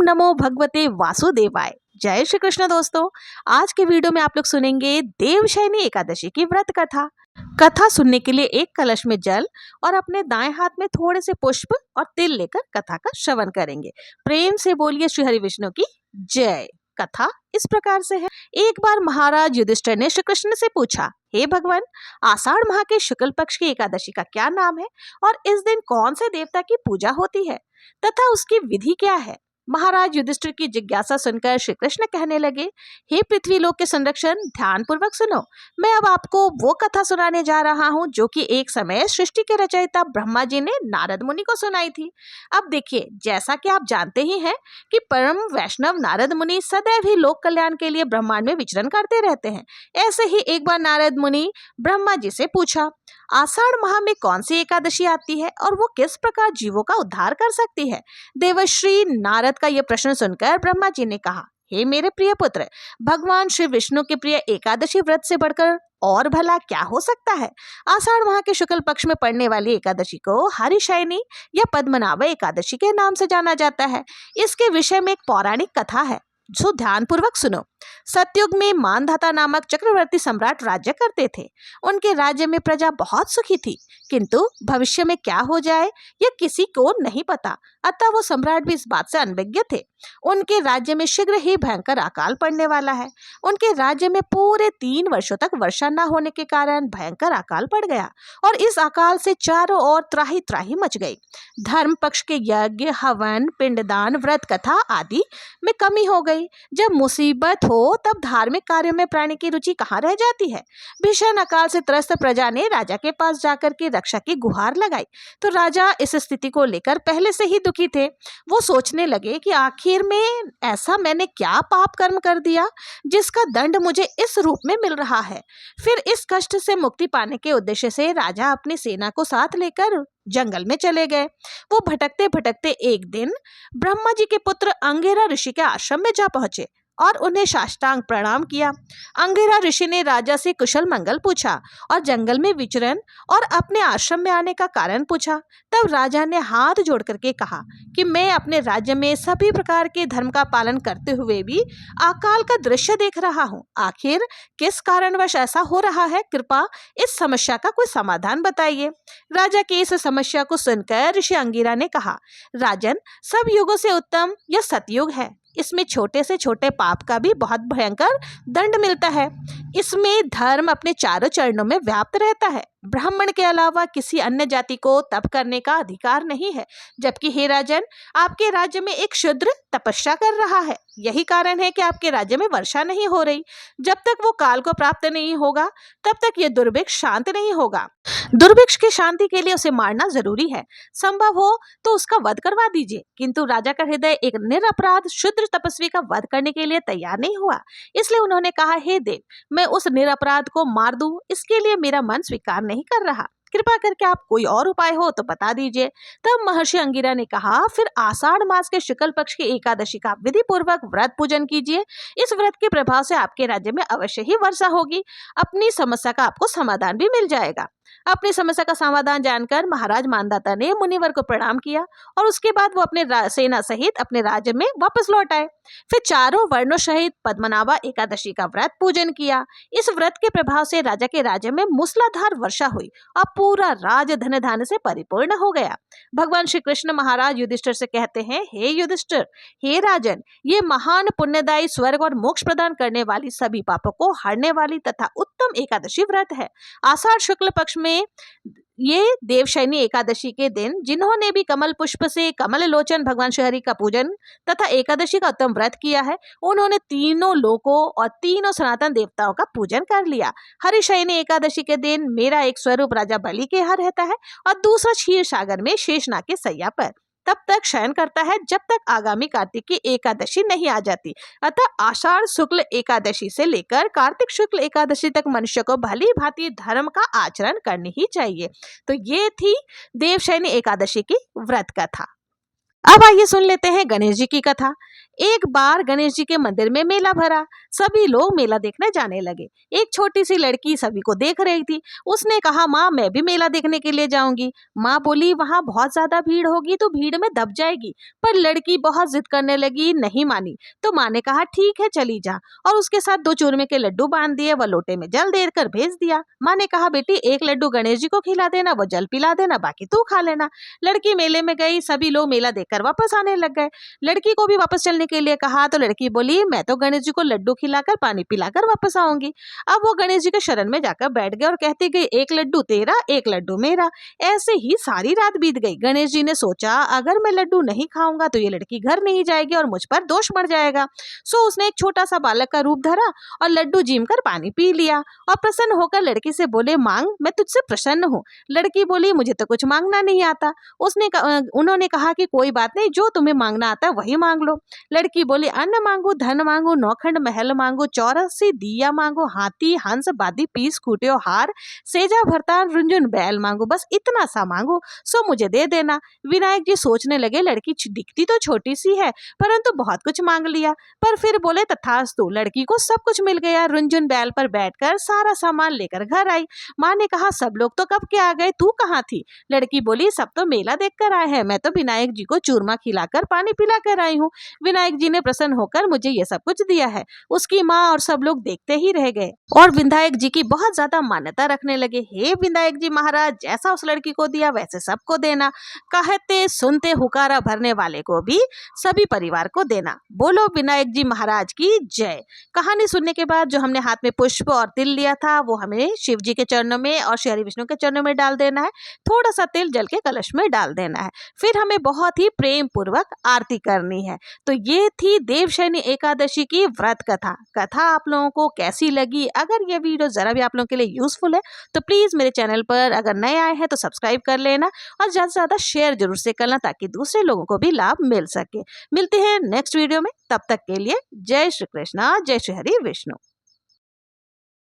नमो भगवते वासुदेवाय। जय श्री कृष्ण दोस्तों, आज के वीडियो में आप लोग सुनेंगे देवशयनी एकादशी की व्रत कथा। कथा सुनने के लिए एक कलश में जल और अपने दाएं हाथ में थोड़े से पुष्प और तिल लेकर कथा का श्रवण करेंगे। प्रेम से बोलिए श्री हरि विष्णु की जय। कथा इस प्रकार से है। एक बार महाराज युधिष्ठिर ने श्री कृष्ण से पूछा, हे भगवान, आषाढ़ माह के शुक्ल पक्ष की एकादशी का क्या नाम है और इस दिन कौन से देवता की पूजा होती है तथा उसकी विधि क्या है। महाराज युधिष्ठिर की जिज्ञासा सुनकर श्री कृष्ण कहने लगे, हे पृथ्वी लोक के संरक्षण, ध्यान पूर्वक सुनो। मैं अब आपको वो कथा सुनाने जा रहा हूँ जो कि एक समय सृष्टि के रचयिता ब्रह्मा जी ने नारद मुनि को सुनाई थी। अब देखिए, जैसा कि आप जानते ही हैं कि परम वैष्णव नारद मुनि सदैव ही लोक कल्याण के लिए ब्रह्मांड में विचरण करते रहते हैं। ऐसे ही एक बार नारद मुनि ब्रह्मा जी से पूछा, आषाढ़ माह में कौन सी एकादशी आती है और वो किस प्रकार जीवों का उद्धार कर सकती है। देवर्षि नारद का यह प्रश्न सुनकर ब्रह्मा जी ने कहा, हे मेरे प्रिय पुत्र, भगवान श्री विष्णु के प्रिय एकादशी व्रत से बढ़कर और भला क्या हो सकता है। आषाढ़ माह के शुक्ल पक्ष में पड़ने वाली एकादशी को हरिशयनी या पद्मनाभ एकादशी के नाम से जाना जाता है। इसके विषय में एक पौराणिक कथा है, जो ध्यान पूर्वक सुनो। सतयुग में मानधाता नामक चक्रवर्ती सम्राट राज्य करते थे। उनके राज्य में प्रजा बहुत सुखी थी, किंतु भविष्य में क्या हो जाए यह किसी को नहीं पता, अतः वो सम्राट भी इस बात से अनभिज्ञ थे। उनके राज्य में शीघ्र ही भयंकर अकाल पड़ने वाला है। उनके राज्य में पूरे 3 वर्षों तक वर्षा न होने के कारण भयंकर अकाल पड़ गया और इस अकाल से चारों ओर त्राही त्राही मच गई। धर्म पक्ष के यज्ञ, हवन, पिंडदान, व्रत कथा आदि में कमी हो गई। जब मुसीबत हो तब धार्मिक कार्यों में प्राणी की रुचि कहाँ रह जाती है। भीषण अकाल से त्रस्त प्रजा ने राजा के पास जाकर के रक्षा की गुहार लगाई, तो राजा इस स्थिति को लेकर पहले से ही दुखी थे। वो सोचने लगे कि आखिर में ऐसा मैंने क्या पाप कर्म कर दिया जिसका दंड मुझे इस रूप में मिल रहा है। फिर इस कष्ट से मुक्ति पाने के उद्देश्य से राजा अपनी सेना को साथ लेकर जंगल में चले गए। वो भटकते भटकते एक दिन ब्रह्मा जी के पुत्र अंगिरा ऋषि के आश्रम में जा पहुंचे और उन्हें साष्टांग प्रणाम किया। अंगिरा ऋषि ने राजा से कुशल मंगल पूछा और जंगल में विचरण और अपने आश्रम में आने का कारण पूछा। तब राजा ने हाथ जोड़ करके कहा कि मैं अपने राज्य में सभी प्रकार के धर्म का पालन करते हुए भी अकाल का दृश्य देख रहा हूँ। आखिर किस कारणवश ऐसा हो रहा है, कृपा इस समस्या का कोई समाधान बताइए। राजा की इस समस्या को सुनकर ऋषि अंगिरा ने कहा, राजन, सब युगों से उत्तम यह सतयुग है। इसमें छोटे से छोटे पाप का भी बहुत भयंकर दंड मिलता है। इसमें धर्म अपने चारों चरणों में व्याप्त रहता है। ब्राह्मण के अलावा किसी अन्य जाति को तप करने का अधिकार नहीं है, जबकि हे राजन, आपके राज्य में एक शूद्र तपस्या कर रहा है। यही कारण है कि आपके राज्य में वर्षा नहीं हो रही। जब तक वो काल को प्राप्त नहीं होगा तब तक ये दुर्भिक्ष शांत नहीं होगा। दुर्भिक्ष की शांति के लिए उसे मारना जरूरी है। संभव हो तो उसका वध करवा दीजिए। किंतु राजा का हृदय एक निरपराध शूद्र तपस्वी का वध करने के लिए तैयार नहीं हुआ। इसलिए उन्होंने कहा, हे देव, मैं उस निरपराध को मार दूं, इसके लिए मेरा मन स्वीकार नहीं कर रहा। कृपा करके आप कोई और उपाय हो तो बता दीजिए। तब महर्षि अंगिरा ने कहा, फिर आषाढ़ मास के शुक्ल पक्ष की एकादशी का विधि पूर्वक व्रत पूजन कीजिए। इस व्रत के प्रभाव से आपके राज्य में अवश्य ही वर्षा होगी। अपनी समस्या का आपको समाधान भी मिल जाएगा। अपनी समस्या का समाधान जानकर महाराज मानधाता ने मुनिवर को प्रणाम किया और उसके बाद वो अपने सेना सहित अपने राज्य में वापस लौट आए। फिर चारों वर्णों सहित पद्मनाभा एकादशी का व्रत पूजन किया। इस व्रत के प्रभाव से राजा के राज्य में मूसलाधार वर्षा हुई और पूरा राज धन धान्य से परिपूर्ण हो गया। भगवान श्री कृष्ण महाराज युधिष्ठिर से कहते हैं, हे युधिष्ठिर, हे राजन, ये महान पुण्यदायी, स्वर्ग और मोक्ष प्रदान करने वाली, सभी पापों को हरने वाली तथा उत्तम एकादशी व्रत है। आषाढ़ शुक्ल पक्ष में ये देवशयनी एकादशी के दिन जिन्होंने भी कमल पुष्प से कमल लोचन भगवान श्री हरि का पूजन तथा एकादशी का उत्तम व्रत किया है, उन्होंने तीनों लोकों और तीनों सनातन देवताओं का पूजन कर लिया। हरिशयनी एकादशी के दिन मेरा एक स्वरूप राजा बलि के यहाँ रहता है और दूसरा क्षीर सागर में शेषनाग के सैया पर तब तक शयन करता है जब तक आगामी कार्तिक की एकादशी नहीं आ जाती। अतः आषाढ़ शुक्ल एकादशी से लेकर कार्तिक शुक्ल एकादशी तक मनुष्य को भली भांति धर्म का आचरण करनी ही चाहिए। तो ये थी देवशयनी एकादशी की व्रत कथा। अब आइए सुन लेते हैं गणेश जी की कथा। एक बार गणेश जी के मंदिर में मेला भरा। सभी लोग मेला देखने जाने लगे। एक छोटी सी लड़की सभी को देख रही थी। उसने कहा, माँ मैं भी मेला देखने के लिए जाऊंगी। माँ बोली, वहां बहुत ज्यादा भीड़ होगी तो भीड़ में दब जाएगी। पर लड़की बहुत जिद करने लगी, नहीं मानी। तो माँ ने कहा, ठीक है चली जा, और उसके साथ 2 चूरमे के लड्डू बांध दिए, वह लोटे में जल देकर भेज दिया। माँ ने कहा, बेटी एक लड्डू गणेश जी को खिला देना, वो जल पिला देना, बाकी तू खा लेना। लड़की मेले में गई। सभी लोग मेला देखकर वापस आने लग गए। लड़की को भी वापस चलने के लिए कहा तो लड़की बोली, मैं तो गणेश जी को लड्डू खिलाकर पानी पिलाकर वापस आऊंगी। अब वो गणेश जी के शरण में जाकर बैठ गए और कहती गई, एक लड्डू तेरा, एक लड्डू मेरा। ऐसे ही सारी रात बीत गई। गणेश जी ने सोचा, अगर मैं लड्डू नहीं खाऊंगा तो ये लड़की घर नहीं जाएगी और मुझ पर दोष मर जाएगा। सो उसने एक छोटा सा बालक का रूप धरा और लड्डू जीम कर पानी पी लिया और प्रसन्न होकर लड़की से बोले, मांग, मैं तुझसे प्रसन्न हूँ। लड़की बोली, मुझे तो कुछ मांगना नहीं आता। उन्होंने कहा कि कोई बात नहीं, जो तुम्हें मांगना आता है वही मांग लो। लड़की बोली, अन्न मांगो, धन मांगो, 9 खंड महल मांगो, 84 दिया मांगो, हाथी हंस बादी पीस खूटियो हार, सेजा भरता रुंझुन बैल मांगो, बस इतना सा मांगो, सो मुझे दे देना। विनायक जी सोचने लगे, लड़की दिखती तो छोटी सी है परंतु बहुत कुछ मांग लिया। पर फिर बोले, तथास्तु। लड़की को सब कुछ मिल गया। रुंझुन बैल पर बैठकर सारा सामान लेकर घर आई। माँ ने कहा, सब लोग तो कब के आ गए, तू कहाँ थी? लड़की बोली, सब तो मेला देख कर आए हैं, मैं तो विनायक जी को चूरमा खिलाकर पानी पिला कर आई हूँ। विनायक जी ने प्रसन्न होकर मुझे ये सब कुछ दिया है। उसकी माँ और सब लोग देखते ही रह गए और विनायक जी की बहुत ज्यादा मान्यता रखने लगे। हे विनायक जी महाराज, जैसा उस लड़की को दिया वैसे सबको देना। कहते सुनते हुकारा भरने वाले को भी सभी परिवार को देना। बोलो विनायक जी महाराज की जय। कहानी सुनने के बाद जो हमने हाथ में पुष्प और तिल लिया था वो हमें शिव जी के चरणों में और श्री हरि विष्णु के चरणों में डाल देना है। थोड़ा सा तिल जल के कलश में डाल देना है। फिर हमें बहुत ही प्रेम पूर्वक आरती करनी है। तो ये थी देवशयनी एकादशी की व्रत कथा आप लोगों को कैसी लगी? अगर ये वीडियो जरा भी आप लोगों के लिए यूजफुल है तो प्लीज मेरे चैनल पर अगर नए आए हैं तो सब्सक्राइब कर लेना और ज्यादा से ज्यादा शेयर जरूर से करना ताकि दूसरे लोगों को भी लाभ मिल सके। मिलते हैं नेक्स्ट वीडियो में, तब तक के लिए जय श्री कृष्णा, जय श्री हरि विष्णु।